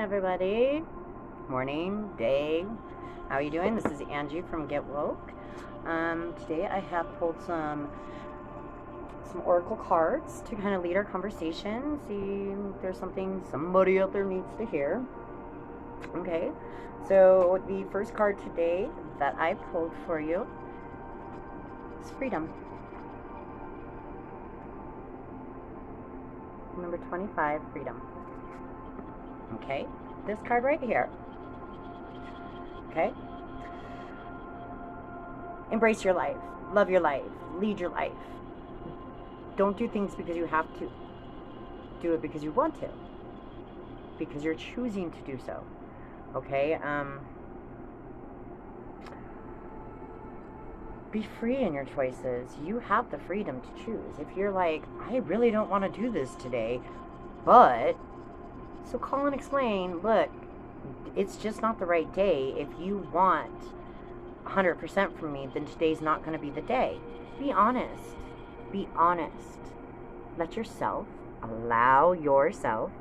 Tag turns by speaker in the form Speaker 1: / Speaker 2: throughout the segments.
Speaker 1: everybody. Morning, day. How are you doing? This is Angie from Get Woke. Today I have pulled some oracle cards to kind of lead our conversation. See if there's something somebody out there needs to hear. Okay, so the first card today that I pulled for you is freedom. Number 25, freedom. Okay, this card right here. Okay, embrace your life, love your life, lead your life. Don't do things because you have to. Do it because you want to, because you're choosing to do so. Okay, be free in your choices. You have the freedom to choose. If you're like, I really don't want to do this today, but, so call and explain, look, it's just not the right day. If you want 100% from me, then today's not going to be the day. Be honest. Be honest. Let yourself, allow yourself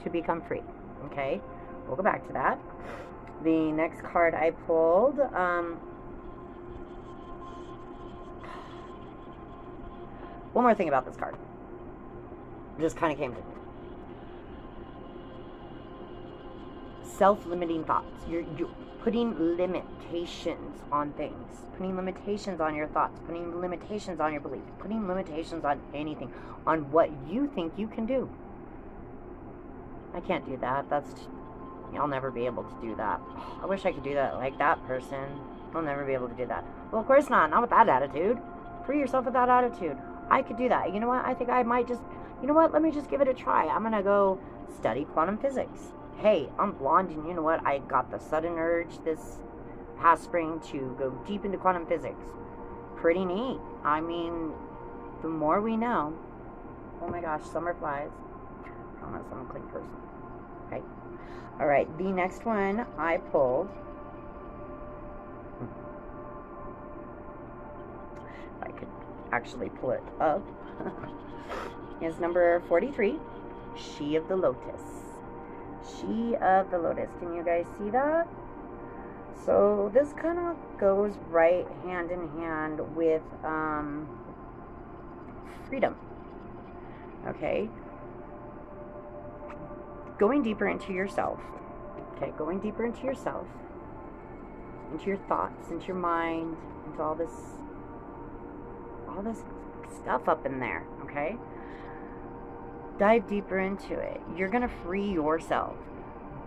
Speaker 1: to become free. Okay? We'll go back to that. The next card I pulled, one more thing about this card. It just kind of came to me. Self-limiting thoughts. You're putting limitations on things. Putting limitations on your thoughts. Putting limitations on your beliefs. Putting limitations on anything. On what you think you can do. I can't do that. I'll never be able to do that. I wish I could do that like that person. I'll never be able to do that. Well, of course not. Not with that attitude. Free yourself with that attitude. I could do that. You know what? I think I might just, you know what? Let me just give it a try. I'm going to go study quantum physics. Hey, I'm blonde, and you know what? I got the sudden urge this past spring to go deep into quantum physics. Pretty neat. I mean, the more we know. Oh my gosh, summer flies. I promise I'm a clean person. Okay. All right, the next one I pulled. If I could actually pull it up. Is number 43, She of the Lotus. She of the Lotus. Can you guys see that? So this kind of goes right hand in hand with freedom. Okay. Going deeper into yourself. Okay, going deeper into yourself. Into your thoughts, into your mind, into all this stuff up in there, okay? Dive deeper into it. You're going to free yourself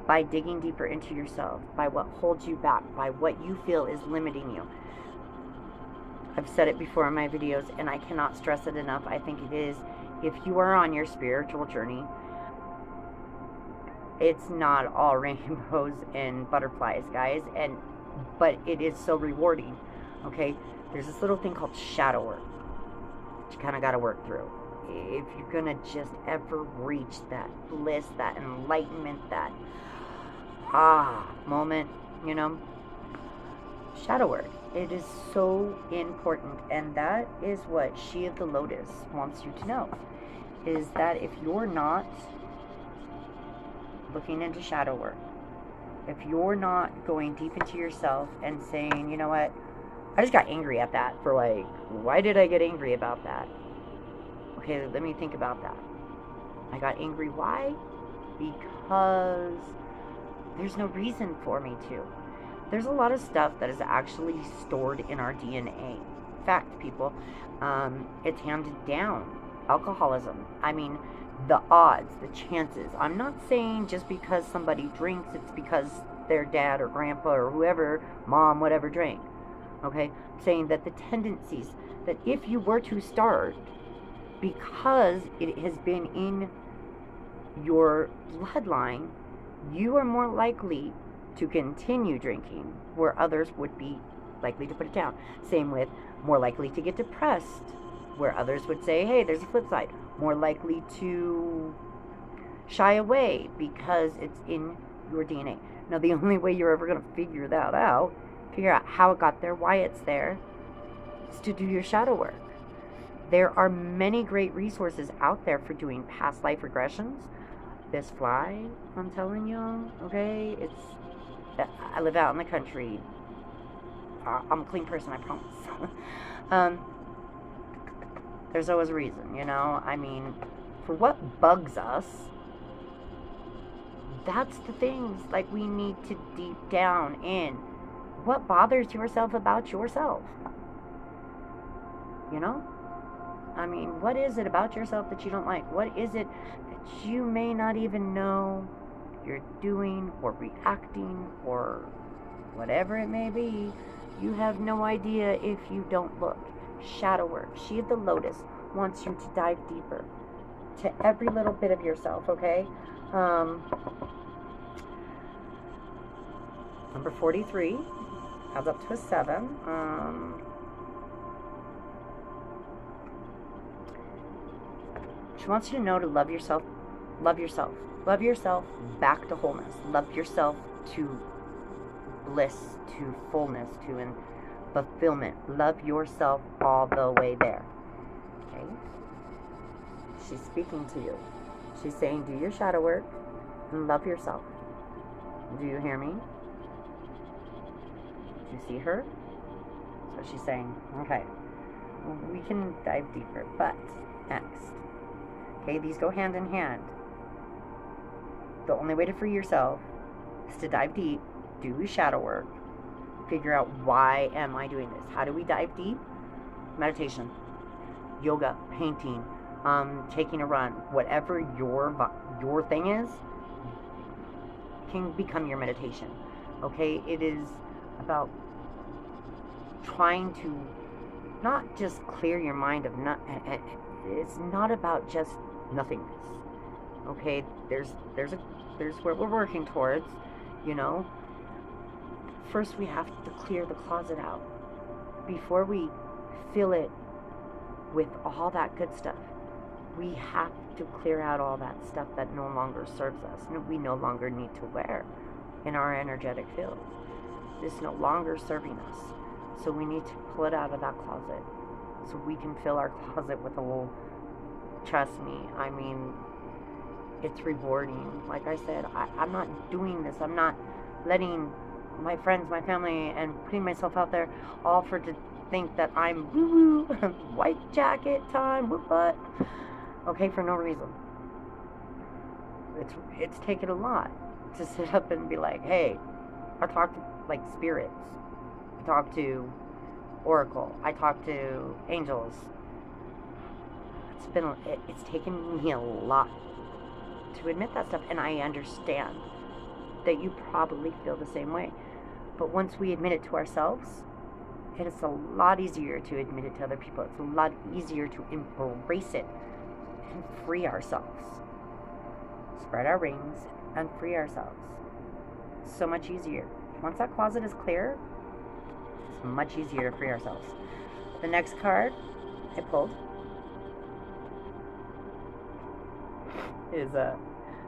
Speaker 1: by digging deeper into yourself, by what holds you back, by what you feel is limiting you. I've said it before in my videos, and I cannot stress it enough. I think it is, if you are on your spiritual journey, it's not all rainbows and butterflies, guys, but it is so rewarding, okay? There's this little thing called shadow work that you kind of got to work through. If you're going to just ever reach that bliss, that enlightenment, that moment, you know, shadow work. It is so important, and that is what She of the Lotus wants you to know, is that if you're not looking into shadow work, if you're not going deep into yourself and saying, you know what, I just got angry at that for like, why did I get angry about that? Okay, let me think about that. I got angry. Why? Because there's no reason for me to. There's a lot of stuff that is actually stored in our DNA. Fact, people. It's handed down. Alcoholism. I mean, the odds, the chances. I'm not saying just because somebody drinks, it's because their dad or grandpa or whoever, mom, whatever, drank. Okay? I'm saying that the tendencies, that if you were to start, because it has been in your bloodline, you are more likely to continue drinking, where others would be likely to put it down. Same with more likely to get depressed, where others would say, hey, there's a flip side. More likely to shy away because it's in your DNA. Now, the only way you're ever going to figure that out, figure out how it got there, why it's there, is to do your shadow work. There are many great resources out there for doing past life regressions. this fly, I'm telling y'all, okay? I live out in the country. I'm a clean person, I promise. There's always a reason, you know? I mean, for what bugs us, that's the things, like, we need to deep down in. What bothers yourself about yourself? You know? I mean, what is it about yourself that you don't like? What is it that you may not even know you're doing or reacting or whatever it may be? You have no idea if you don't look. Shadow work. She of the Lotus wants you to dive deeper to every little bit of yourself, okay? Number 43 adds up to a 7. She wants you to know to love yourself. Love yourself. Love yourself back to wholeness. Love yourself to bliss, to fullness, to fulfillment. Love yourself all the way there. Okay? She's speaking to you. She's saying, do your shadow work and love yourself. Do you hear me? Do you see her? So she's saying, okay, we can dive deeper, but next. Okay, these go hand in hand. The only way to free yourself is to dive deep, do shadow work, figure out, why am I doing this? How do we dive deep? Meditation, yoga, painting, taking a run, whatever your thing is, can become your meditation. Okay, it is about trying to not just clear your mind of it's not about just nothingness. Okay, there's where we're working towards, you know. First we have to clear the closet out before we fill it with all that good stuff. We have to clear out all that stuff that no longer serves us and we no longer need to wear in our energetic field. It's no longer serving us. So we need to pull it out of that closet so we can fill our closet with a little, trust me, I mean, it's rewarding. Like I said, I'm not doing this. I'm not letting my friends, my family, and putting myself out there all for to think that I'm woo-woo, white jacket time, whoop butt. Okay, for no reason. It's taken a lot to sit up and be like, hey, I talk to, like, spirits. I talk to Oracle. I talk to angels. It's taken me a lot to admit that stuff, and I understand that you probably feel the same way. But once we admit it to ourselves, it is a lot easier to admit it to other people. It's a lot easier to embrace it and free ourselves. Spread our wings and free ourselves. So much easier. Once that closet is clear, it's much easier to free ourselves. The next card I pulled is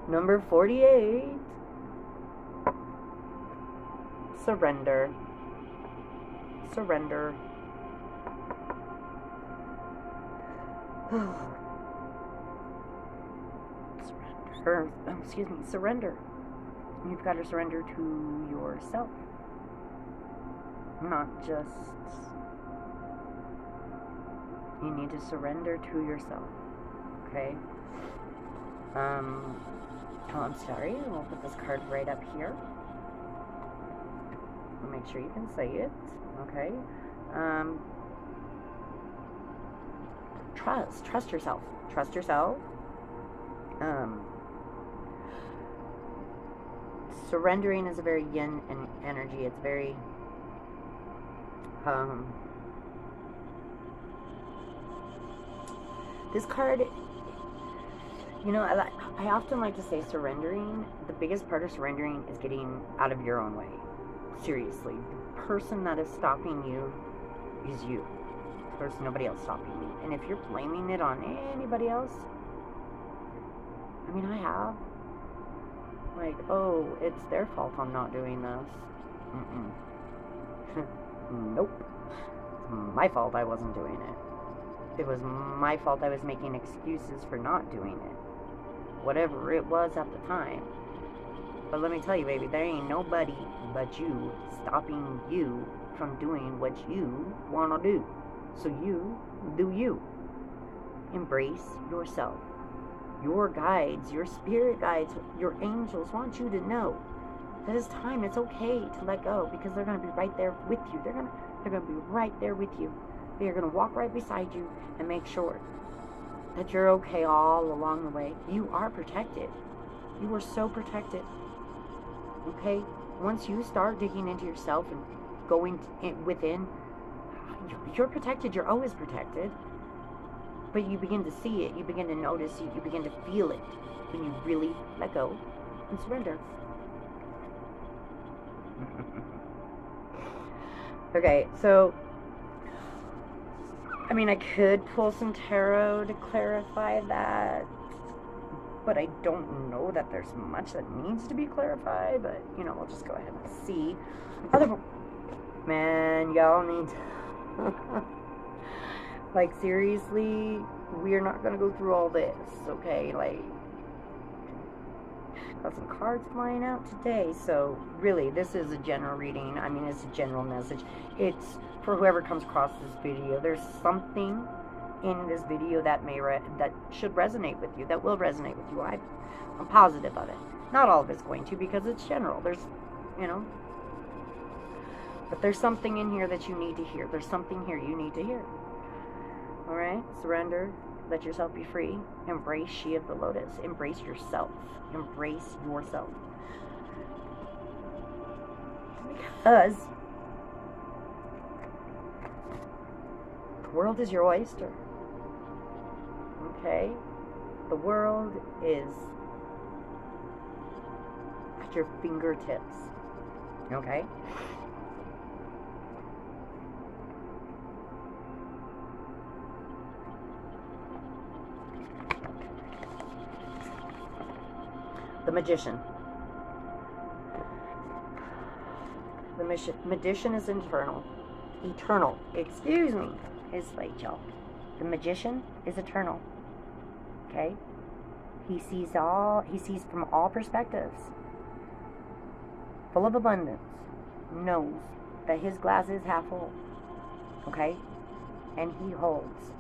Speaker 1: number 48. Surrender. Surrender. Surrender. Excuse me. Surrender. You've got to surrender to yourself. Not just... You need to surrender to yourself. Okay? Oh, I'm sorry. I'll put this card right up here. I'll make sure you can say it. Okay? Trust yourself. Trust yourself. Surrendering is a very yin energy. It's very... this card, you know, I often like to say surrendering. The biggest part of surrendering is getting out of your own way. Seriously. The person that is stopping you is you. There's nobody else stopping you. And if you're blaming it on anybody else, I mean, I have. Like, oh, it's their fault I'm not doing this. Nope. It's my fault I wasn't doing it. It was my fault I was making excuses for not doing it. whatever it was at the time. But let me tell you, baby, there ain't nobody but you stopping you from doing what you want to do. So you do you. Embrace yourself. Your guides, your spirit guides, your angels want you to know that it's time. It's okay to let go, because they're going to be right there with you. They're going to be right there with you. They're going to walk right beside you and make sure that you're okay all along the way. You are protected. You are so protected. Okay? Once you start digging into yourself and going within, you're protected. You're always protected. But you begin to see it. You begin to notice it. You begin to feel it when you really let go and surrender. Okay, so I mean, I could pull some tarot to clarify that, but I don't know that there's much that needs to be clarified. But you know, we'll just go ahead and see. Man, y'all need like, seriously, we're not gonna go through all this, okay? Like, got some cards flying out today. So really, this is a general reading. I mean, it's a general message. It's for whoever comes across this video. There's something in this video that that should resonate with you, that will resonate with you. I'm positive of it. Not all of it's going to, because it's general. There's, you know, but there's something in here that you need to hear. There's something here you need to hear. All right, surrender. Let yourself be free. Embrace She of the Lotus. Embrace yourself. Embrace yourself. Because the world is your oyster. Okay? The world is at your fingertips. Okay? The Magician. The magician is eternal. Excuse me. It's late, y'all. The magician is eternal. Okay? He sees from all perspectives. Full of abundance. Knows that his glass is half full. Okay? And he holds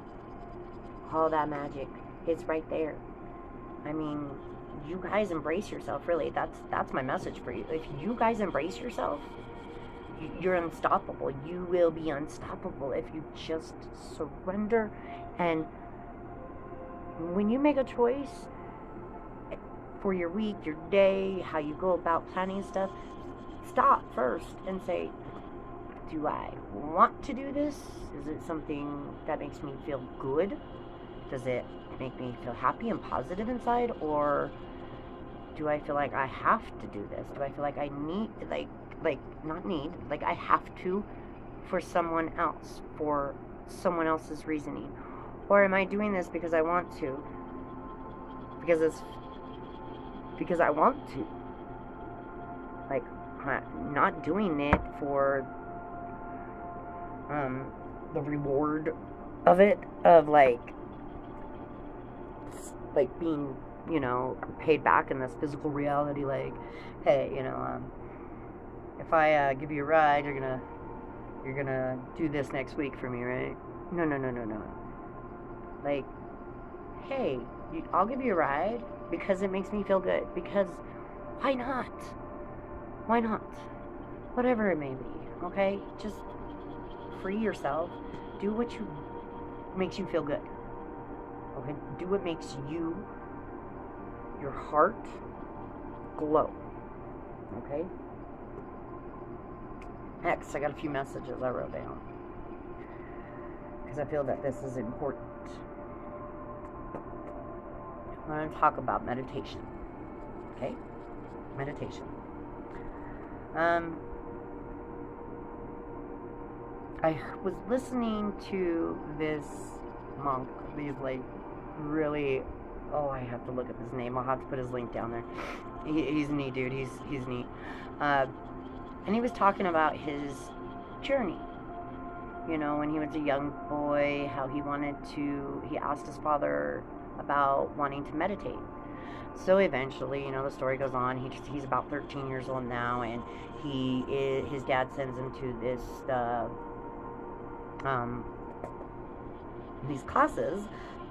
Speaker 1: all that magic. It's right there. I mean, you guys embrace yourself. Really, that's my message for you. If you guys embrace yourself, you're unstoppable. You will be unstoppable if you just surrender. And when you make a choice for your week, your day, how you go about planning stuff, stop first and say, do I want to do this? Is it something that makes me feel good? Does it make me feel happy and positive inside? Or do I feel like I have to do this? Do I feel like I need, like I have to for someone else, for someone else's reasoning? Or am I doing this because I want to? Because I want to. Like, I'm not doing it for the reward of it, of like being, you know, paid back in this physical reality. Like, hey, you know, if I give you a ride, you're gonna do this next week for me, right? No. Like, hey, I'll give you a ride because it makes me feel good. Because why not? Why not? Whatever it may be, okay? Just free yourself. Do what makes you feel good. Okay? Do what makes your heart glow. Okay? Next, I got a few messages I wrote down, because I feel that this is important. I'm going to talk about meditation. Okay? Meditation. I was listening to this monk. These, like, really... Oh, I have to look at his name. I'll have to put his link down there. He's neat, dude. He's neat. And he was talking about his journey. You know, when he was a young boy, how he asked his father about wanting to meditate. So eventually, you know, the story goes on. He's about 13 years old now, and his dad sends him to this these classes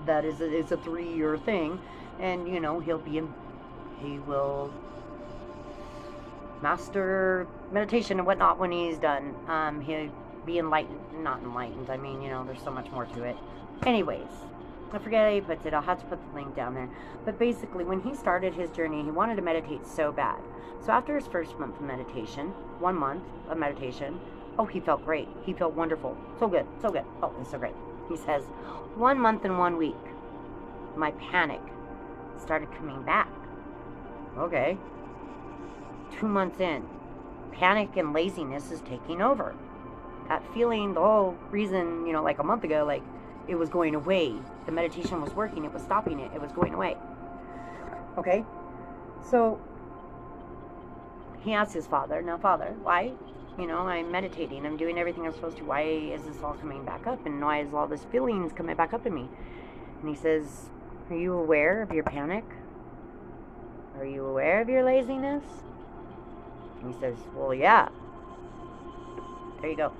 Speaker 1: that is a 3-year thing, and you know, he will master meditation and whatnot when he's done. He'll be not enlightened. I mean, you know, there's so much more to it. Anyways, I forget I put it. I'll have to put the link down there. But basically, when he started his journey, he wanted to meditate so bad. So after his first month of meditation, 1 month of meditation, oh, he felt great. He felt wonderful. So good. So good. Oh, it's so great. He says, 1 month and 1 week, my panic started coming back. Okay. 2 months in, panic and laziness is taking over. That feeling, the whole reason, you know, like a month ago, like it was going away. The meditation was working. It was stopping it. It was going away. Okay. So he asked his father, now Father, why? You know, I'm meditating. I'm doing everything I'm supposed to. Why is this all coming back up? And why is all this feelings coming back up in me? And he says, are you aware of your panic? Are you aware of your laziness? And he says, well, yeah. There you go.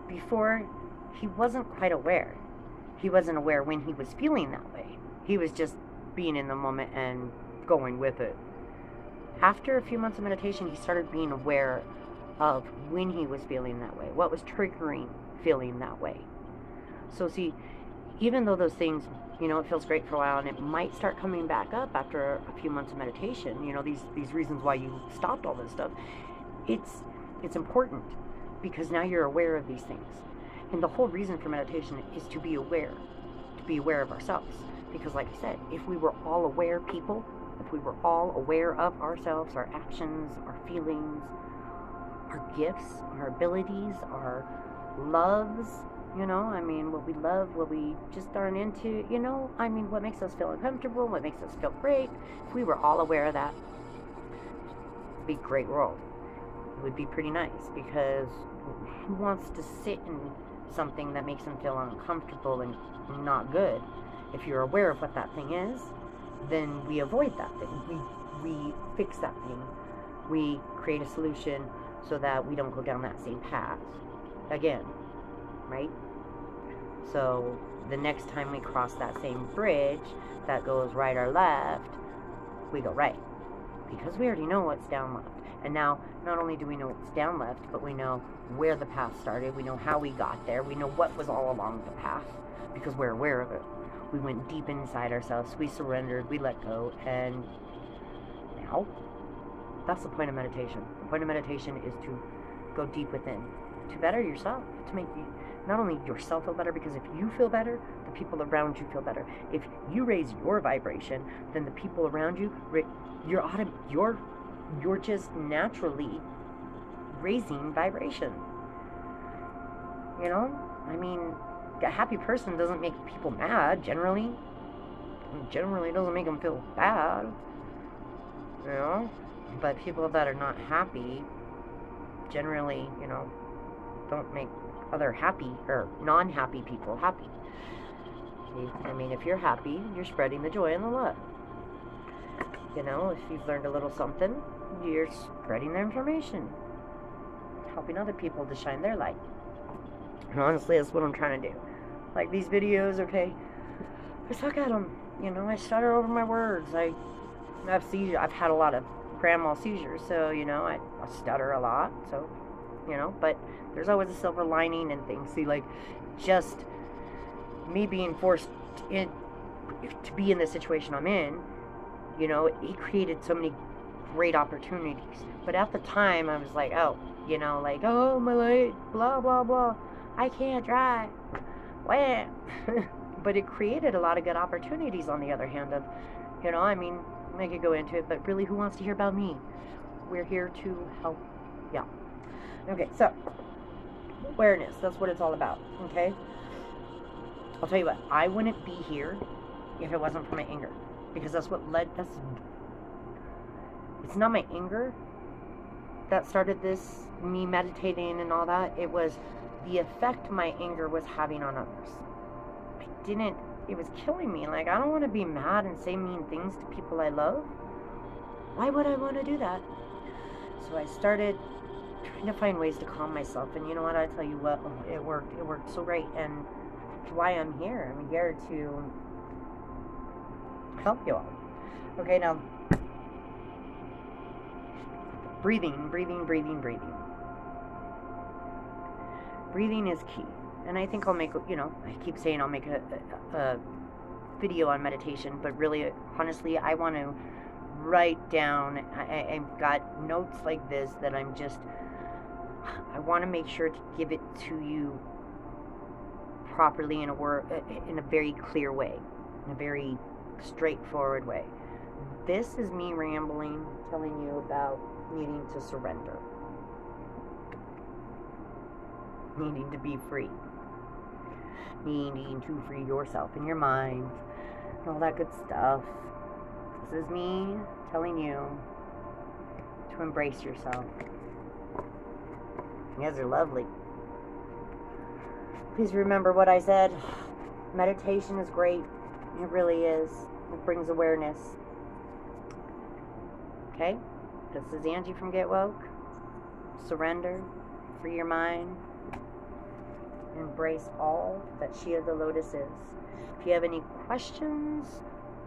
Speaker 1: Before, he wasn't quite aware. He wasn't aware when he was feeling that way. He was just being in the moment and going with it. After a few months of meditation, he started being aware of when he was feeling that way, what was triggering feeling that way. So see, even though those things, you know, it feels great for a while and it might start coming back up after a few months of meditation, you know, these reasons why you stopped all this stuff, it's important because now you're aware of these things. And the whole reason for meditation is to be aware of ourselves. Because like I said, if we were all aware people, if we were all aware of ourselves, our actions, our feelings, our gifts, our abilities, our loves, you know, I mean, what we love, what we just aren't into, you know, I mean, what makes us feel uncomfortable, what makes us feel great, if we were all aware of that, it'd be a great world. It would be pretty nice, because who wants to sit in something that makes them feel uncomfortable and not good? If you're aware of what that thing is, then we avoid that thing. We fix that thing. We create a solution so that we don't go down that same path again, right? So the next time we cross that same bridge that goes right or left, we go right, because we already know what's down left. And now, not only do we know what's down left, but we know where the path started. We know how we got there. We know what was all along the path, because we're aware of it. We went deep inside ourselves. We surrendered. We let go. And now, that's the point of meditation. The point of meditation is to go deep within, to better yourself, to make you, not only yourself feel better, because if you feel better, the people around you feel better. If you raise your vibration, then the people around you, you're just naturally raising vibration. You know? I mean, a happy person doesn't make people mad, generally. It generally doesn't make them feel bad. You know? But people that are not happy, generally, you know, don't make other happy, or non-happy people happy. See? I mean, if you're happy, you're spreading the joy and the love. You know, if you've learned a little something, you're spreading the information, helping other people to shine their light. And honestly, that's what I'm trying to do. Like these videos, okay, I suck at them. You know, I stutter over my words. I have seizures. I've had a lot of grand mal seizures, so, you know, I stutter a lot. So, you know, but there's always a silver lining and things. See, like, just me being forced to be in the situation I'm in, you know, it created so many great opportunities. But at the time, I was like, oh, you know, like, oh, my light, blah, blah, blah. I can't drive. Wham. But it created a lot of good opportunities on the other hand of, you know, I mean, I could go into it, but really, who wants to hear about me? We're here to help. Yeah. Okay, so, awareness, that's what it's all about, okay? I'll tell you what, I wouldn't be here if it wasn't for my anger. Because that's what it's not my anger that started this, me meditating and all that. It was the effect my anger was having on others. I didn't it was killing me. Like, I don't want to be mad and say mean things to people I love. Why would I want to do that? So I started trying to find ways to calm myself. And you know what? I tell you what, it worked. It worked so great. And that's why I'm here. I'm here to help you all. Okay, now, breathing. Breathing is key. And I think I'll make, I keep saying I'll make a video on meditation, but really, honestly, I want to write down, I've got notes like this that I want to make sure to give it to you properly in a very clear way, in a very straightforward way. This is me rambling, telling you about needing to surrender, needing to be free, needing to free yourself and your mind, and all that good stuff. This is me telling you to embrace yourself. You guys are lovely. Please remember what I said. Meditation is great. It really is. It brings awareness. Okay? This is Angie from Get Woke. Surrender. Free your mind. Embrace all that She of the Lotus is. If you have any questions,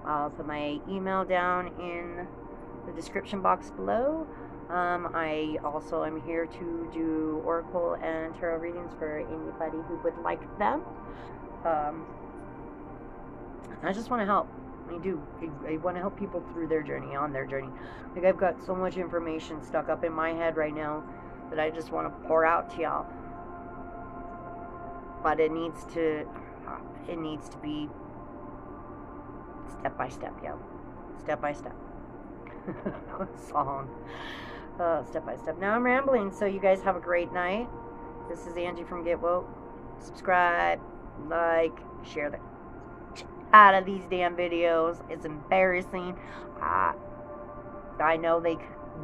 Speaker 1: I'll put my email down in the description box below. I also am here to do oracle and tarot readings for anybody who would like them. I just want to help. I do. I want to help people through their journey, on their journey. Like, I've got so much information stuck up in my head right now that I just want to pour out to y'all. But it needs to be step by step, yo. Step by step. Song. Step by step. Now I'm rambling, so you guys have a great night. This is Angie from Get Woke. Subscribe, like, share the out of these damn videos. It's embarrassing. I know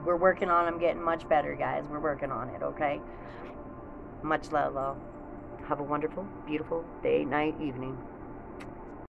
Speaker 1: we're working on them getting much better, guys. We're working on it, okay? Much love, all. Have a wonderful, beautiful day, night, evening.